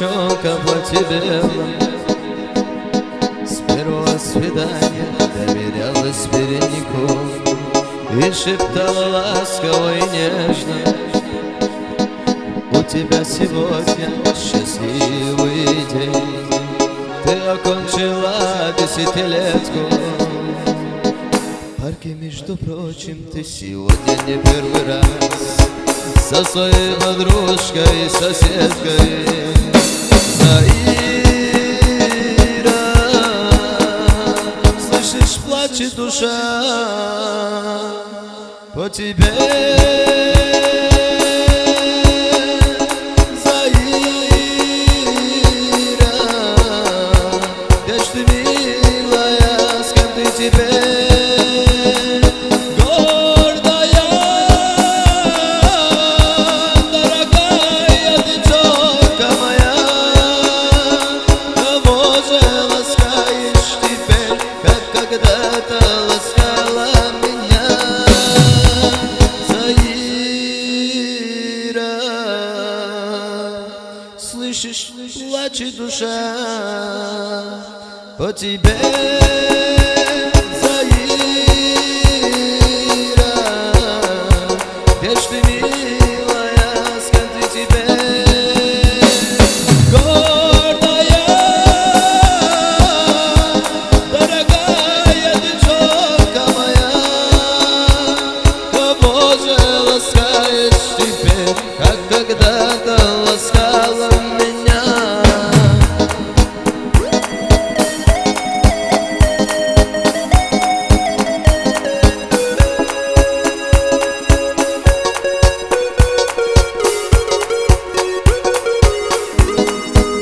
девчонка по тебе. С первого свидания доверялась веренику и шептала ласково и нежно: у тебя сегодня счастливый день, ты окончила десятилетку. В парке, между прочим, ты сегодня не первый раз со своей подружкой и соседкой. Заира, слышишь, плачет душа по тебе. Заира, где ж ты, милая, с кем ты теперь? Когда-то ласкала меня, Заира, слышишь, плачет душа по тебе.